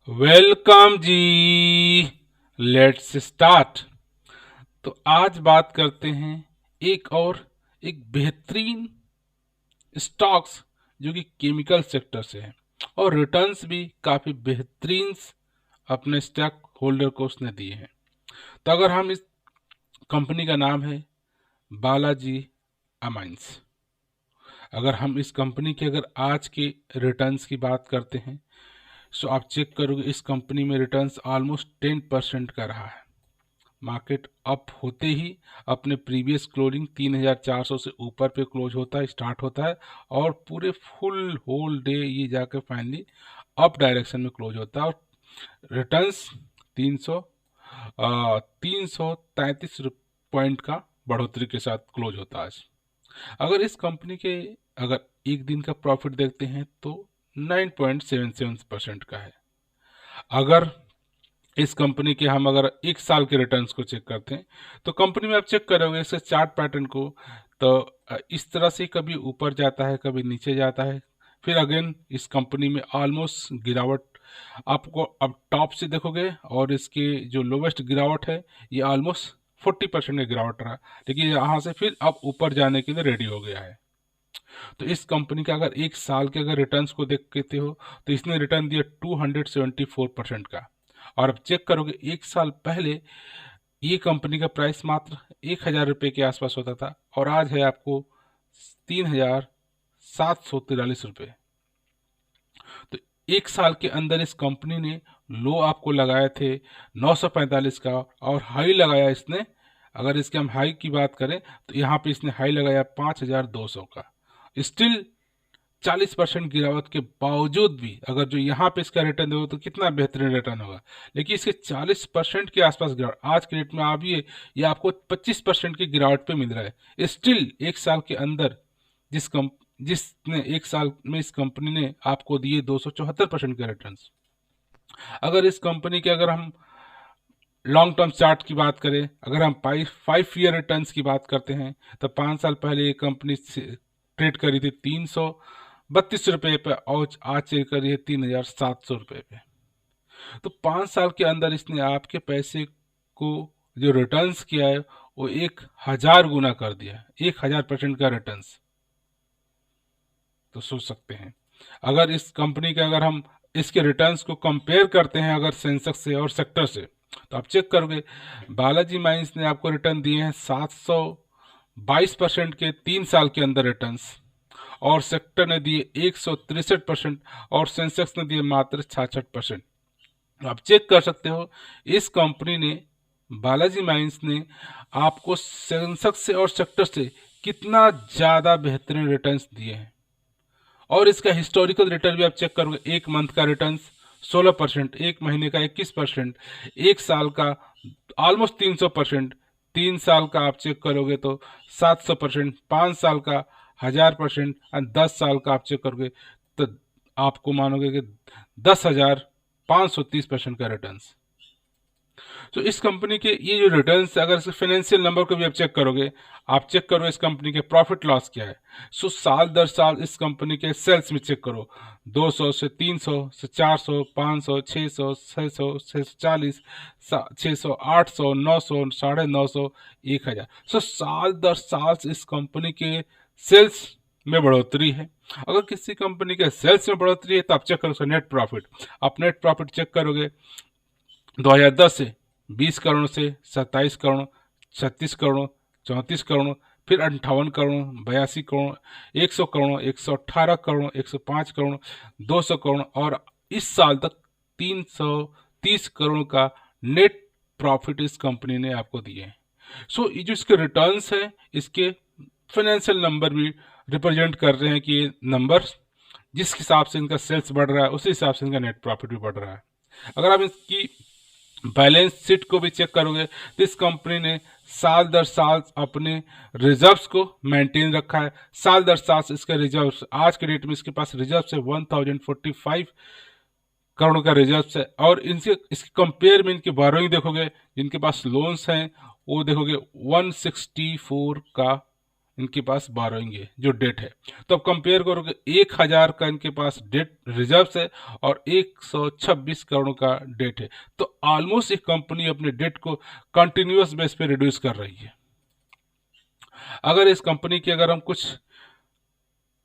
Welcome ji. Let's start. तो आज बात करते हैं एक बेहतरीन स्टॉक्स जो कि केमिकल सेक्टर से है और रिटर्न्स भी काफी बेहतरीन अपने स्टॉक होल्डर को उसने दिए हैं। तो अगर हम इस कंपनी का नाम है बालाजी अमाइंस। अगर हम इस कंपनी के अगर आज के रिटर्न्स की बात करते हैं, सो आप चेक करोगे इस कंपनी में रिटर्न्स ऑलमोस्ट 10% का रहा है। मार्केट अप होते ही अपने प्रीवियस क्लोजिंग 3400 से ऊपर पे क्लोज होता है, स्टार्ट होता है और पूरे फुल होल डे ये जाकर फाइनली अप डायरेक्शन में क्लोज होता है और रिटर्न्स 333 पॉइंट का बढ़ोतरी के साथ क्लोज होता है। अगर इस कंपनी के अगर एक दिन का प्रॉफिट देखते हैं तो 9.77% का है। अगर इस कंपनी के हम अगर एक साल के रिटर्न्स को चेक करते हैं तो कंपनी में आप चेक करोगे इसके चार्ट पैटर्न को, तो इस तरह से कभी ऊपर जाता है कभी नीचे जाता है। फिर अगेन इस कंपनी में ऑलमोस्ट गिरावट आपको अब टॉप से देखोगे और इसके जो लोवेस्ट गिरावट है ये ऑलमोस्ट 40% का गिरावट रहा, लेकिन यहाँ से फिर अब ऊपर जाने के लिए रेडी हो गया है। तो इस कंपनी का अगर एक साल के अगर रिटर्न्स को देखते हो तो इसने रिटर्न दिया 274% का। और अब चेक करोगे एक साल पहले ये कंपनी का प्राइस मात्र 1000 रुपये के आसपास होता था और आज है आपको 3743 रुपये। तो एक साल के अंदर इस कंपनी ने लो आपको लगाए थे 945 का और हाई लगाया इसने, अगर इसके हम हाई की बात करें तो यहाँ पे इसने हाई लगाया 5200 का। स्टिल 40% गिरावट के बावजूद भी अगर जो यहाँ पे इसका रिटर्न देखो तो कितना बेहतरीन रिटर्न होगा, लेकिन इसके 40% के आसपास गिरावट आज के रेट में आप ये आपको 25% की गिरावट पे मिल रहा है। स्टिल एक साल के अंदर जिसने एक साल में इस कंपनी ने आपको दिए 274% के रिटर्न। अगर इस कंपनी के अगर हम लॉन्ग टर्म चार्ट की बात करें, अगर हम 5 ईयर रिटर्न्स की बात करते हैं तो 5 साल पहले ये कंपनी ट्रेड करी थी 332 रुपये पे और आज ट्रेड करी है 3700 रुपये पे। तो 5 साल के अंदर इसने आपके पैसे को जो रिटर्न्स किया है वो 1000 गुना कर दिया, 1000% का रिटर्न्स। तो सोच सकते हैं अगर इस कंपनी के अगर हम इसके रिटर्न्स को कंपेयर करते हैं अगर सेंसेक्स से और सेक्टर से, तो आप चेक करोगे बालाजी माइंस ने आपको रिटर्न दिए हैं 722% के 3 साल के अंदर रिटर्न्स और सेक्टर ने दिए 163% और सेंसेक्स ने दिए मात्र 66%। आप चेक कर सकते हो इस कंपनी ने बालाजी माइंस ने आपको सेंसेक्स से और सेक्टर से कितना ज़्यादा बेहतरीन रिटर्न्स दिए हैं। और इसका हिस्टोरिकल रिटर्न भी आप चेक करोगे, एक मंथ का रिटर्न 16%, एक महीने का 21%, एक साल का ऑलमोस्ट 300%, 3 साल का आप चेक करोगे तो 700%, 5 साल का 1000% और 10 साल का आप चेक करोगे तो आपको मानोगे कि 10,530% का रिटर्न। तो इस कंपनी के ये जो रिटर्न्स अगर इसके फाइनेंशियल नंबर को भी आप चेक करोगे, आप चेक करो इस कंपनी के प्रॉफिट लॉस क्या है। सो साल दर साल इस कंपनी के सेल्स में चेक करो 200 से 300 से 400 500 600 600 640 600 800 900 950 1000। सो साल दर साल इस कंपनी के सेल्स में बढ़ोतरी है। अगर किसी कंपनी के सेल्स में बढ़ोतरी है तो आप चेक करो उसका नेट प्रॉफिट। आप नेट प्रॉफिट चेक करोगे 2010 से 20 करोड़ से 27 करोड़, 36 करोड़, 34 करोड़, फिर 58 करोड़, 82 करोड़, 100 करोड़, 118 करोड़, 105 करोड़, 200 करोड़ और इस साल तक 330 करोड़ का नेट प्रॉफिट इस कंपनी ने आपको दिए हैं। सो ये जो इसके रिटर्न्स हैं इसके फाइनेंशियल नंबर भी रिप्रेजेंट कर रहे हैं कि ये नंबर जिस हिसाब से इनका सेल्स बढ़ रहा है उसी हिसाब से इनका नेट प्रॉफिट भी बढ़ रहा है। अगर आप इसकी बैलेंस शीट को भी चेक करोगे तो इस कंपनी ने साल दर साल अपने रिजर्व्स को मेंटेन रखा है। साल दर साल इसके रिजर्व्स आज के डेट में इसके पास रिजर्व्स है 1045 करोड़ का रिजर्व्स है और इनसे इसके कंपेयर में इनकी बोरोइंग देखोगे, जिनके पास लोन्स हैं वो देखोगे 164 का इनके पास बारोइंग है, जो डेट है। तो अब कंपेयर करोगे 1000 का इनके पास डेट रिजर्व है और 126 करोड़ का डेट है। तो ऑलमोस्ट एक कंपनी अपने डेट को कंटिन्यूअस बेस पे रिड्यूस कर रही है। अगर इस कंपनी की अगर हम कुछ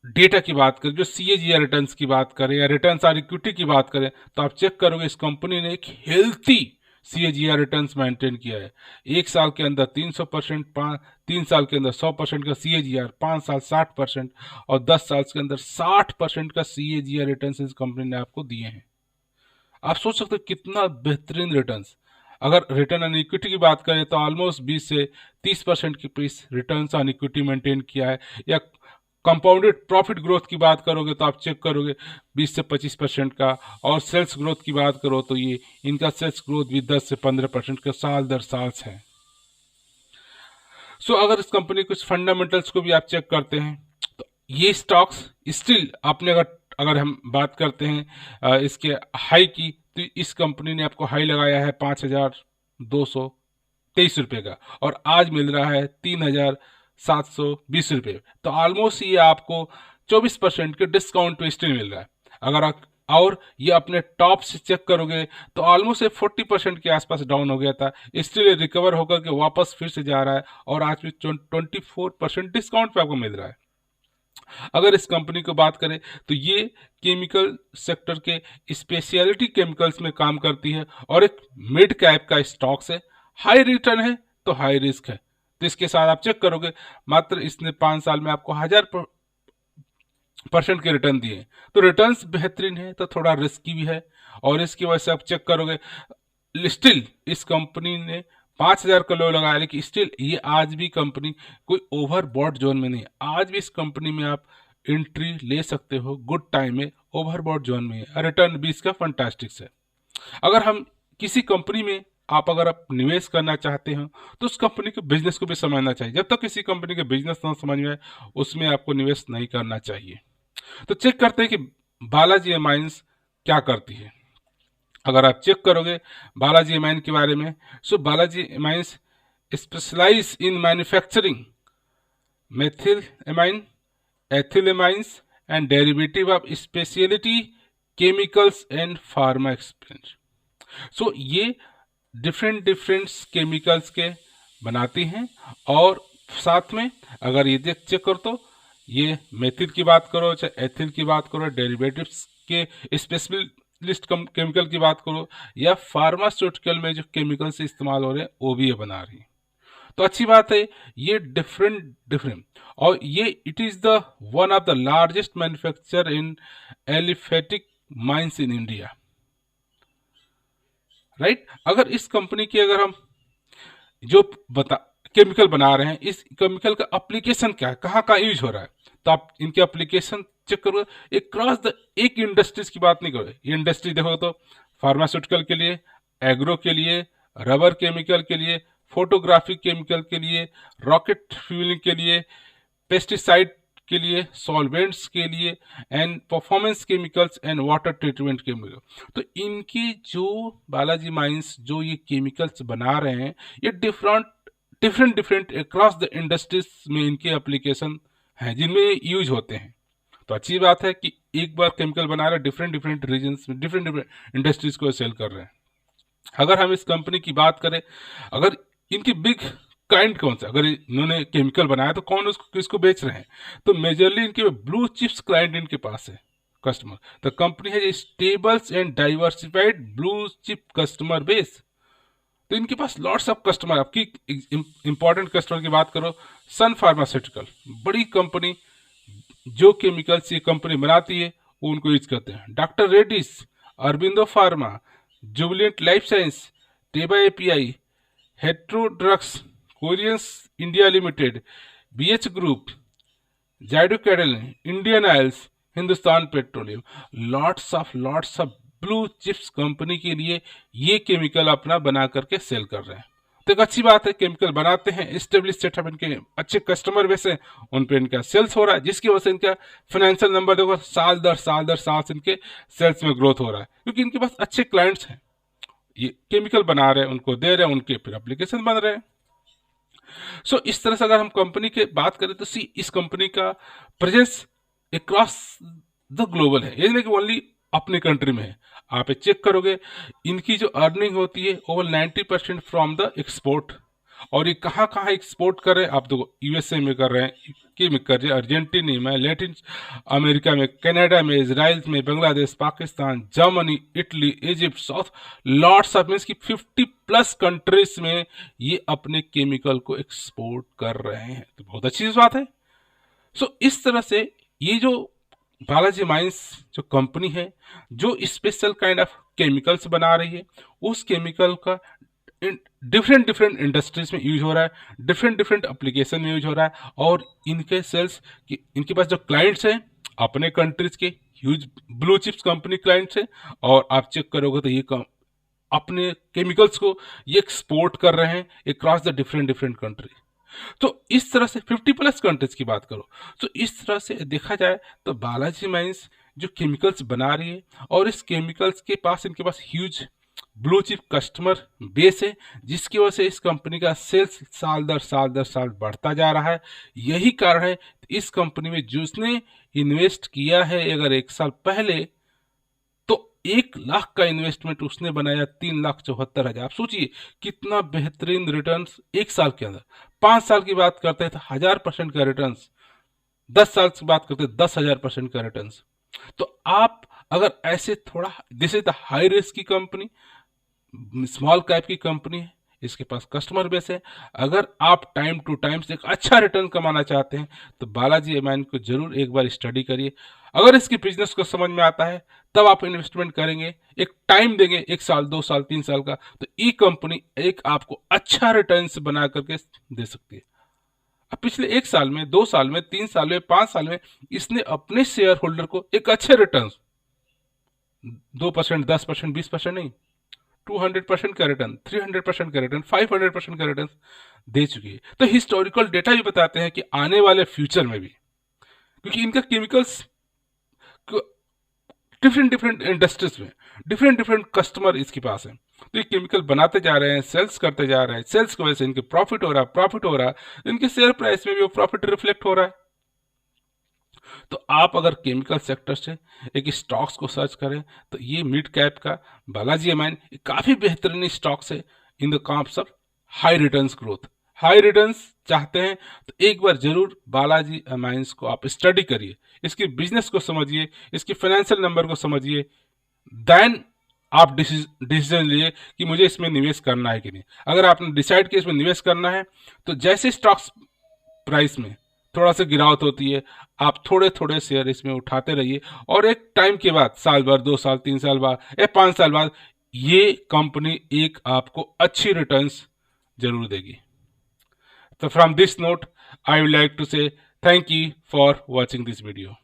डेटा की बात करें, जो CAGR रिटर्न्स की बात करें या रिटर्न्स ऑन इक्विटी की बात करें, तो आप चेक करोगे इस कंपनी ने एक हेल्थी CAGR रिटर्न्स मेंटेन किया है। 1 साल के अंदर 300%, 3 साल के अंदर 100% का CAGR, 5 साल 60% और 10 साल के अंदर 60% का CAGR रिटर्न्स इस कंपनी ने आपको दिए हैं। आप सोच सकते हो कितना बेहतरीन रिटर्न्स। अगर रिटर्न ऑन इक्विटी की बात करें तो ऑलमोस्ट 20 से 30% की पीस रिटर्न ऑन इक्विटी मेंटेन किया है। या कंपाउंडेड प्रॉफिट ग्रोथ की बात करोगे तो आप चेक करोगे 20 से 25% का। और सेल्स ग्रोथ की बात करो तो ये इनका सेल्स ग्रोथ भी 10 से 15% का साल दर साल है। सो अगर इस कंपनी कुछ फंडामेंटल्स को भी आप चेक करते हैं तो ये स्टॉक्स स्टिल आपने अगर हम बात करते हैं इसके हाई की, तो इस कंपनी ने आपको हाई लगाया है 5223 रुपये का और आज मिल रहा है 3720 रुपये। तो ऑलमोस्ट ये आपको 24% के डिस्काउंट पे स्टिल मिल रहा है। अगर आप और ये अपने टॉप से चेक करोगे तो ऑलमोस्ट 40% के आसपास डाउन हो गया था, स्टिल रिकवर होकर के वापस फिर से जा रहा है और आज भी 24% डिस्काउंट पे आपको मिल रहा है। अगर इस कंपनी को बात करें तो ये केमिकल सेक्टर के स्पेशलिटी केमिकल्स में काम करती है और एक मिड कैप का स्टॉक्स है। हाई रिटर्न है तो हाई रिस्क है। तो इसके साथ आप चेक करोगे मात्र इसने 5 साल में आपको 1000% के रिटर्न दिए। तो रिटर्न्स बेहतरीन है तो थोड़ा रिस्की भी है और इसकी वजह से आप चेक करोगे स्टिल इस कंपनी ने 5000 का लो लगाया, लेकिन स्टिल ये आज भी कंपनी कोई ओवरबॉट जोन में नहीं है। आज भी इस कंपनी में आप एंट्री ले सकते हो गुड टाइम में, ओवरबॉट जोन में है। रिटर्न भी इसका फंटास्टिक है। अगर हम किसी कंपनी में अगर आप निवेश करना चाहते हो तो उस कंपनी के बिजनेस को भी समझना चाहिए। जब तक किसी कंपनी के बिजनेस ना समझ में आए उसमें आपको निवेश नहीं करना चाहिए। तो चेक करते हैं कि बालाजी एमाइंस क्या करती है। अगर आप चेक करोगे बालाजी एमाइन के बारे में, so Balaji amines specialise in manufacturing methyl amine, ethyl amines and derivative of speciality chemicals and pharma expense. So ये डिफरेंट केमिकल्स के बनाती हैं और साथ में अगर ये चेक करो तो ये मेथिल की बात करो चाहे एथिल की बात करो, डेरिवेटिव्स के स्पेशलिस्ट केमिकल की बात करो या फार्मास्यूटिकल में जो केमिकल्स इस्तेमाल हो रहे हैं वो भी ये बना रही है। तो अच्छी बात है, ये डिफरेंट और ये it is the one of the largest manufacture in aliphatic mines in India, right. अगर इस कंपनी की अगर हम जो केमिकल बना रहे हैं, इस केमिकल का एप्लीकेशन क्या है, कहाँ का यूज हो रहा है, तो आप इनके एप्लीकेशन चेक करो। एक क्रॉस द एक इंडस्ट्रीज की बात नहीं करो, ये इंडस्ट्री देखो तो फार्मास्यूटिकल के लिए, एग्रो के लिए, रबर केमिकल के लिए, फोटोग्राफिक केमिकल के लिए, रॉकेट फ्यूलिंग के लिए, पेस्टिसाइड के लिए, सॉल्वेंट्स के लिए and performance chemicals and water treatment chemical. तो इनकी जो बालाजी माइंस जो ये केमिकल्स बना रहे हैं, ये डिफरेंट अक्रॉस द इंडस्ट्रीज में इनके एप्लीकेशन हैं जिनमें ये यूज होते हैं। तो अच्छी बात है कि एक बार केमिकल बना रहे हैं डिफरेंट रीजन्स में, डिफरेंट इंडस्ट्रीज को सेल कर रहे हैं। अगर हम इस कंपनी की बात करें, अगर इनकी बिग क्लाइंट कौन सा, अगर इन्होंने केमिकल बनाया तो कौन उसको किसको बेच रहे हैं, तो मेजरली इनके ब्लू चिप्स क्लाइंट इनके पास है कस्टमर। द कंपनी है stables and diversified blue chip customer base. तो इनके पास लॉट्स ऑफ कस्टमर। आपकी इंपॉर्टेंट कस्टमर की बात करो, सन फार्मास्यूटिकल बड़ी कंपनी, जो केमिकल्स ये कंपनी बनाती है वो उनको यूज करते हैं। Doctor Reddy's, Aurobindo pharma, Jubilant life science, Teva API, Hetero drugs, कोरियंस India limited, BH group, Zydus Cadila, Indian oils, Hindustan petroleum, lots of blue chips company के लिए ये केमिकल अपना बना करके सेल कर रहे हैं। तो एक अच्छी बात है, केमिकल बनाते हैं, स्टेब्लिश सेटअप, इनके अच्छे कस्टमर बेस है, उन पे इनका सेल्स हो रहा है, जिसकी वजह से इनका फाइनेंशियल नंबर देखो साल दर साल से इनके सेल्स में ग्रोथ हो रहा है, क्योंकि इनके पास अच्छे क्लाइंट्स हैं। ये केमिकल बना रहे हैं, उनको दे रहे हैं, उनके फिर एप्लीकेशन बन रहे हैं। सो इस तरह से अगर हम कंपनी की बात करें तो सी इस कंपनी का प्रेजेंस अक्रॉस द ग्लोबल है, ये नहीं कि ओनली अपने कंट्री में है। आप ये चेक करोगे इनकी जो अर्निंग होती है ओवर 90% फ्रॉम द एक्सपोर्ट। और ये कहाँ कहाँ एक्सपोर्ट कर रहे हैं आप देखो, यूएसए में कर रहे हैं, यूके में कर रहे हैं, अर्जेंटीना में, लैटिन अमेरिका में, कनाडा में, इसराइल में, Bangladesh, Pakistan, Germany, Italy, Egypt, south, lots of means की 50+ कंट्रीज में ये अपने केमिकल को एक्सपोर्ट कर रहे हैं। तो बहुत अच्छी बात है। सो इस तरह से ये जो बालाजी माइंस जो कंपनी है जो स्पेशल काइंड ऑफ केमिकल्स बना रही है, उस केमिकल का डिफरेंट डिफरेंट इंडस्ट्रीज में यूज हो रहा है, डिफरेंट डिफरेंट एप्लीकेशन में यूज हो रहा है। और इनके सेल्स इनके पास जो क्लाइंट्स हैं अपने कंट्रीज के huge blue chips company clients हैं। और आप चेक करोगे तो ये अपने केमिकल्स को ये एक्सपोर्ट कर रहे हैं across the different different country. तो इस तरह से 50+ कंट्रीज की बात करो तो इस तरह से देखा जाए तो बालाजी माइंस जो केमिकल्स बना रही है और इस केमिकल्स के पास इनके पास huge blue chip customer base है, जिसकी वजह से इस कंपनी का सेल्स साल दर साल बढ़ता जा रहा है। यही कारण है इस कंपनी में जिसने इन्वेस्ट किया है अगर 1 साल पहले तो 1 लाख का इन्वेस्टमेंट उसने बनाया 3,74,000। आप सोचिए कितना बेहतरीन रिटर्न्स 1 साल के अंदर। 5 साल की बात करते हैं तो 1000% का रिटर्न्स, 10 साल की बात करते हैं 10,000% का रिटर्न्स। तो आप अगर ऐसे थोड़ा, this is the high risk की कंपनी, स्मॉल कैप की कंपनी है, इसके पास कस्टमर बेस है। अगर आप टाइम टू टाइम से एक अच्छा रिटर्न कमाना चाहते हैं तो बालाजी एमाइन को जरूर एक बार स्टडी करिए। अगर इसकी बिजनेस को समझ में आता है तब आप इन्वेस्टमेंट करेंगे, एक टाइम देंगे 1 साल 2 साल 3 साल का, तो ये कंपनी एक आपको अच्छा रिटर्न बना करके दे सकती है। अब पिछले 1 साल में, 2 साल में, 3 साल में, 5 साल में इसने अपने शेयर होल्डर को एक अच्छे रिटर्न 2%, 10%, 20% नहीं, 200% का रिटर्न, 300% का रिटर्न, 500% का रिटर्न दे चुकी है। तो हिस्टोरिकल डेटा भी बताते हैं कि आने वाले फ्यूचर में भी, क्योंकि इनका केमिकल्स डिफरेंट डिफरेंट इंडस्ट्रीज में डिफरेंट डिफरेंट कस्टमर इसके पास है, तो ये केमिकल बनाते जा रहे हैं, सेल्स करते जा रहे हैं, सेल्स की वजह से इनके प्रॉफिट हो रहा है, प्रॉफिट हो रहा है, इनके शेयर प्राइस में भी वो प्रॉफिट रिफ्लेक्ट हो रहा है। तो आप अगर केमिकल सेक्टर से एक स्टॉक्स को सर्च करें तो ये मिड कैप का बालाजी एमाइन काफ़ी बेहतरीन स्टॉक्स है in the comps of high returns growth. High returns चाहते हैं तो एक बार जरूर बालाजी एमाइंस को आप स्टडी करिए, इसकी बिजनेस को समझिए, इसके फाइनेंशियल नंबर को समझिए, देन आप डिसीजन लिए कि मुझे इसमें निवेश करना है कि नहीं। अगर आपने डिसाइड किया इसमें निवेश करना है तो जैसे स्टॉक्स प्राइस में थोड़ा सा गिरावट होती है आप थोड़े थोड़े शेयर इसमें उठाते रहिए, और एक टाइम के बाद, साल भर, 2 साल, 3 साल बाद या 5 साल बाद ये कंपनी एक आपको अच्छी रिटर्न्स जरूर देगी। तो from this note I would like to say thank you for watching this video.